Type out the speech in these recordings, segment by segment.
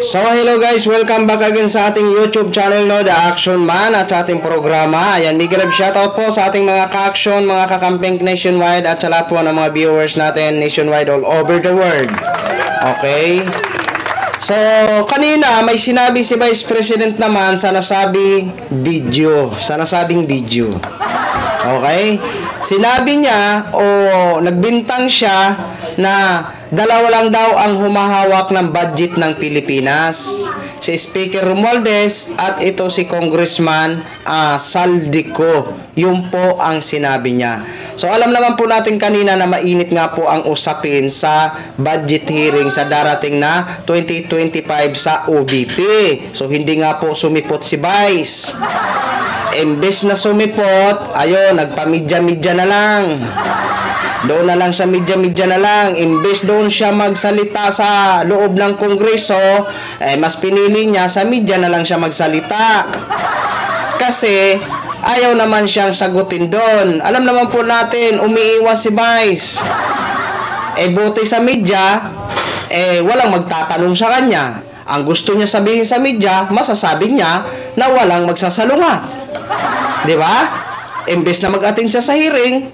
So hello guys, welcome back again sa ating YouTube channel, no, The Action Man, at sa ating programa. Ayan, big love shoutout po sa ating mga ka-action, mga kakamping nationwide, at sa lahat po ng mga viewers natin nationwide all over the world. Okay? So, kanina may sinabi si Vice President naman sa nasabing video. Okay? Sinabi niya o nagbintang siya na dalawa lang daw ang humahawak ng budget ng Pilipinas. Si Speaker Romualdez at ito si Congressman Saldico. Yun po ang sinabi niya. So alam naman po natin kanina na mainit nga po ang usapin sa budget hearing sa darating na 2025 sa OBP. So hindi nga po sumipot si Vice. Imbes na sumipot, ayun, nagpamidya-midya na lang. Doon na lang sa midya-midya na lang. Imbes doon siya magsalita sa loob ng Kongreso, mas pinili niya sa midya na lang siya magsalita. Kasi ayaw naman siyang sagutin doon. Alam naman po natin, umiiwas si Vice. Buti sa midya, walang magtatanong sa kanya. Ang gusto niya sabihin sa midya, masasabi niya na walang magsasalungat. Di ba? Imbes na mag-attend siya sa hearing,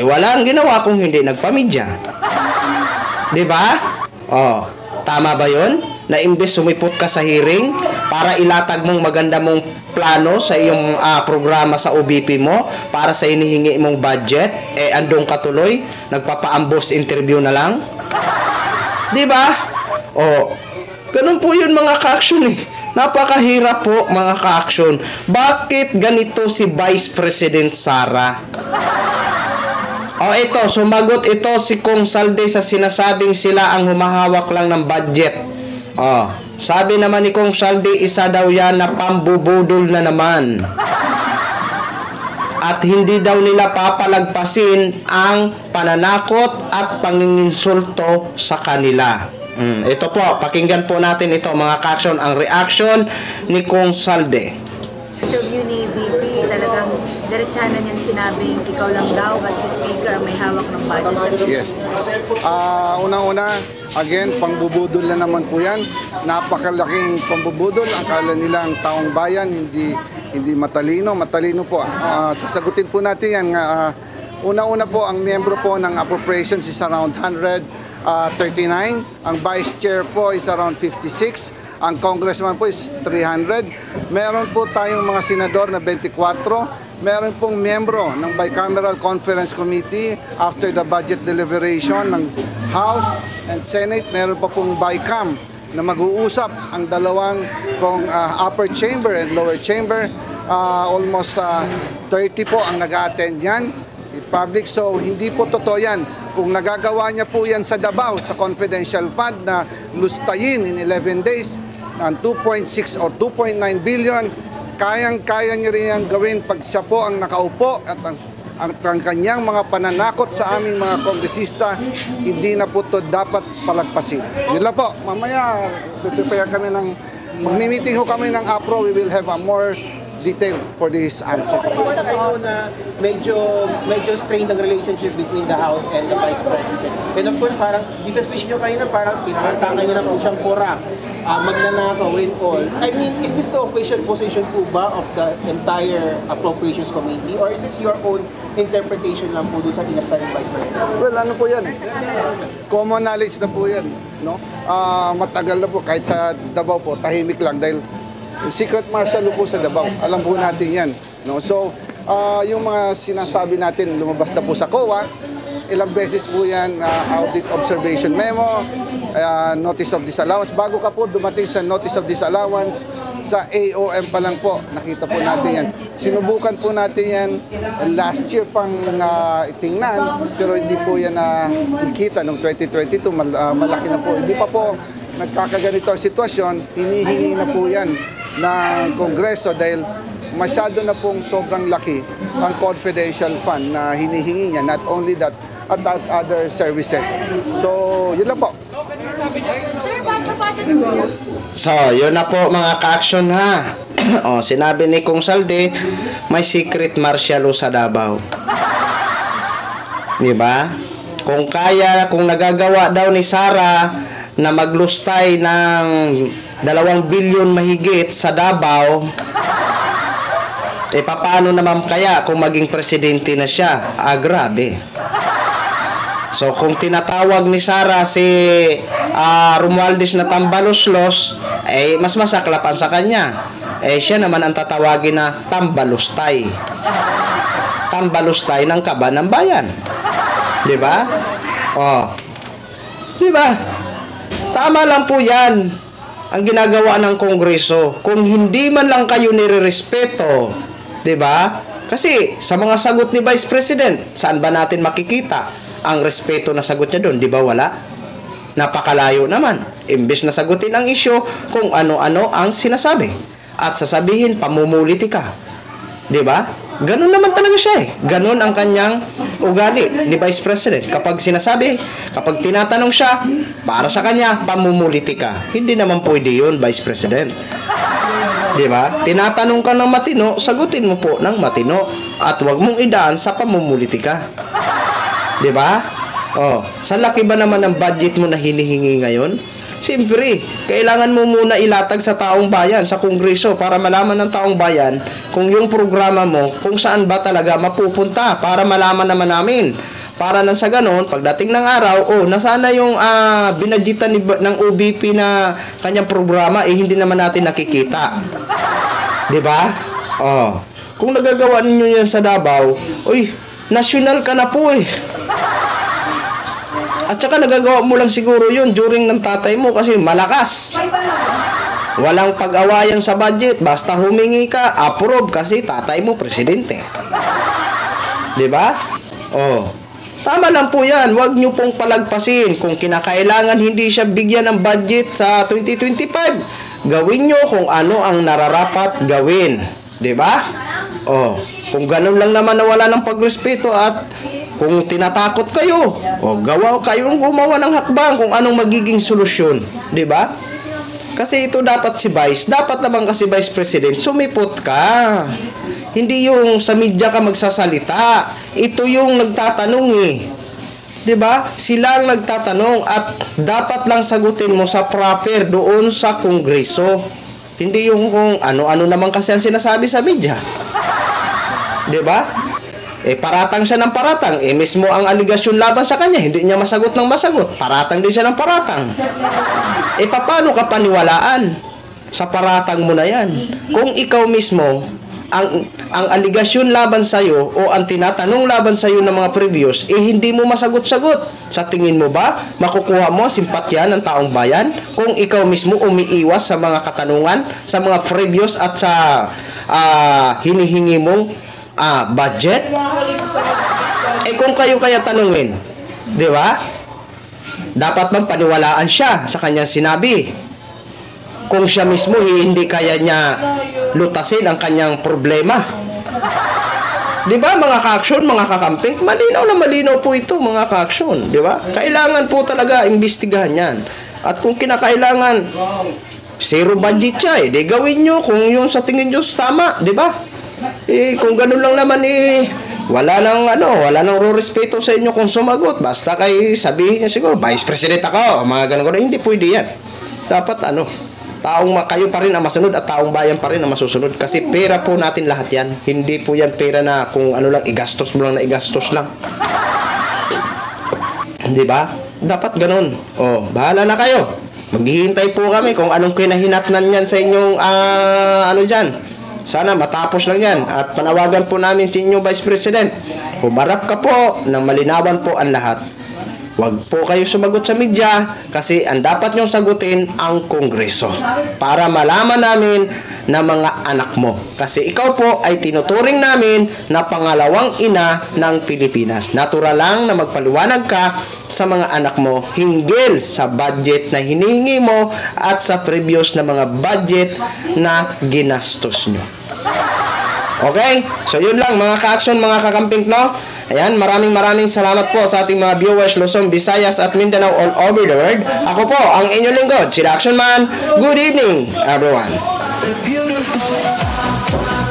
walang ginawa kung hindi nagpamidya. Di ba? Oh, tama ba yun? Na imbes sumipot ka sa hearing para ilatag mong maganda mong plano sa iyong programa sa OBP mo para sa inihingi mong budget, andong katuloy, nagpapa-ambush interview na lang. Di ba? Oh, ganun po yun mga ka-action Napakahirap po mga ka-action. Bakit ganito si Vice President Sara? Ito, sumagot ito si Kong Salde sa sinasabing sila ang humahawak lang ng budget. Sabi naman ni Kong Salde, isa daw yan na pambubudol na naman. At hindi daw nila papalagpasin ang pananakot at panginginsulto sa kanila. Ito po, pakinggan po natin ito mga ka-action, ang reaction ni Kong Salde. Interview ni VP, talagang diretsahan niyang sinabing ikaw lang daw at si Speaker may hawak ng budget. Yes. Una-una, again, pangbubudol na naman po yan. Napakalaking pangbubudol. Akala nila ang taong bayan, hindi matalino. Matalino po. Sasagutin po natin yan. Una-una po, ang miyembro po ng appropriations is around 139. Ang vice chair po is around 56. Ang congressman po is 300. Meron po tayong mga senador na 24. Meron pong miyembro ng Bicameral Conference Committee after the budget deliberation ng House and Senate. Meron pa pong BICAM na mag-uusap ang dalawang upper chamber and lower chamber. Almost 30 po ang nag-attend yan. Public, so hindi po totoo yan. Kung nagagawa niya po yan sa Davao, sa confidential fund na lustayin in 11 days ng 2.6 or 2.9 billion, kayang-kaya niya rin yan gawin pag siya po ang nakaupo at ang kanyang mga pananakot sa aming mga kongresista, hindi na po ito dapat palagpasin. Yun lang po, mamaya prepare kami mag-meeting ho kami ng APRO, we will have a more detail for this answer. I know na medyo strained ang relationship between the House and the Vice President. And of course, parang dissuspicion nyo kanina, parang pinantangan nyo na po siyang pura, magnanakaw and all. I mean, is this the official position po ba of the entire Appropriations Committee? Or is this your own interpretation lang po doon sa inasal ng Vice President? Well, ano po yan? Common knowledge na po yan. No? Matagal na po, kahit sa Davao po, tahimik lang dahil secret marshal po sa Davao. Alam po natin yan. No? So, yung mga sinasabi natin, lumabas na po sa COA, ilang beses po yan, audit observation memo, notice of disallowance. Bago ka po dumating sa notice of disallowance, sa AOM pa lang po, nakita po natin yan. Sinubukan po natin yan last year pang itingnan, pero hindi po yan nakikita noong 2022, malaki na po. Hindi pa po nagkakaganito ang sitwasyon, hinihingi na po yan ng Kongreso dahil masyado na pong sobrang laki ang confidential fund na hinihingi niya, not only that, at other services. So, yun lang po. So, yun na po mga ka-action ha. Sinabi ni Kong Salde, may secret martial sa Davao. Di ba? Kung kaya, kung nagagawa daw ni Sara na maglustay ng 2 bilyon mahigit sa Davao, papaano naman kaya kung maging presidente na siya? Grabe. So, kung tinatawag ni Sara si Romualdez na tambaloslos, mas masaklapan sa kanya. Siya naman ang tatawagin na tambalustay. Tambalustay ng kaba ng bayan. Di ba? Di ba? Tama lang po yan ang ginagawa ng Kongreso. Kung hindi man lang kayo nirerespeto, di ba? Kasi sa mga sagot ni Vice President, saan ba natin makikita ang respeto na sagot niya doon? Di ba wala? Napakalayo naman. Imbes na sagutin ang isyu kung ano-ano ang sinasabi. At sasabihin, pamumuliti ka. Di ba? Ganun naman talaga siya Ganun ang kanyang ugali ni Vice President. Kapag sinasabi, kapag tinatanong siya, para sa kanya, pamumuliti ka. Hindi naman pwede yun, Vice President. Di ba? Tinatanong ka ng matino, sagutin mo po ng matino. At huwag mong idaan sa pamumuliti ka. Di ba? Sa laki ba naman ng budget mo na hinihingi ngayon? Siyempre, kailangan mo muna ilatag sa taong bayan, sa Kongreso, para malaman ng taong bayan kung yung programa mo, kung saan ba talaga mapupunta, para malaman naman namin. Para nang sa ganon, pagdating ng araw, nasana yung binadjitan ng OBP na kanyang programa, hindi naman natin nakikita. Diba? Kung nagagawa ninyo yan sa Davao, nasyonal ka na po At saka nagagawa mo lang siguro yun during ng tatay mo kasi malakas. Walang pag-awayan sa budget. Basta humingi ka, approve kasi tatay mo presidente. Diba? Tama lang po yan. Huwag nyo pong palagpasin. Kung kinakailangan hindi siya bigyan ng budget sa 2025, gawin nyo kung ano ang nararapat gawin. Diba? Kung ganun lang naman na wala ng pagrespeto at kung tinatakot kayo, gawa kayong gumawa ng hakbang kung anong magiging solusyon, 'di ba? Kasi ito dapat dapat naman kasi Vice President, sumipot ka. Hindi yung sa media ka magsasalita. Ito yung nagtatanong 'Di ba? Sila ang nagtatanong at dapat lang sagutin mo sa proper doon sa Kongreso. Hindi yung kung ano-ano naman kasi ang sinasabi sa media. 'Di ba? Paratang siya ng paratang. Mismo ang aligasyon laban sa kanya, hindi niya masagot ng masagot. Paratang din siya ng paratang. Paano ka paniwalaan sa paratang mo na yan? Kung ikaw mismo, ang aligasyon laban sa'yo o ang tinatanong laban sa'yo ng mga previous, hindi mo masagot-sagot. Sa tingin mo ba, makukuha mo simpatya ng taong bayan kung ikaw mismo umiiwas sa mga katanungan, sa mga previous at sa hinihingi mong budget? Kung kayo kaya tanungin, di ba? Dapat bang paniwalaan siya sa kanyang sinabi? Kung siya mismo hindi kaya niya lutasin ang kanyang problema. Di ba mga ka-aksyon, mga kakamping? Malinaw na malinaw po ito mga ka-aksyon, di ba? Kailangan po talaga imbestigahan yan. At kung kinakailangan, zero budget siya di gawin nyo kung yung sa tingin nyo tama, di ba? Kung ganun lang naman wala nang respeto sa inyo kung sumagot. Basta kay sabihin niya siguro, Vice President ako, mga ganun. Hindi pwede yan. Dapat kayo pa rin ang masunod at taong bayan pa rin ang masusunod. Kasi pera po natin lahat yan. Hindi po yan pera na kung ano lang, igastos mo lang na igastos lang. Di ba? Dapat ganun. Bahala na kayo. Maghihintay po kami kung anong kinahinatnan yan sa inyong dyan. Sana matapos lang yan. At panawagan po namin sa inyo, Vice President, humarap ka po nang malinawan po ang lahat. Huwag po kayo sumagot sa media kasi ang dapat nyong sagutin ang Kongreso para malaman namin na mga anak mo. Kasi ikaw po ay tinuturing namin na pangalawang ina ng Pilipinas. Natural lang na magpaliwanag ka sa mga anak mo hinggil sa budget na hinihingi mo at sa previous na mga budget na ginastos nyo. Okay? So yun lang mga ka-action, mga kakamping, no? Ayan, maraming salamat po sa ating mga viewers Luzon, Visayas at Mindanao all over the world. Ako po, ang inyong lingkod, si The Action Man. Good evening, everyone. Beautiful.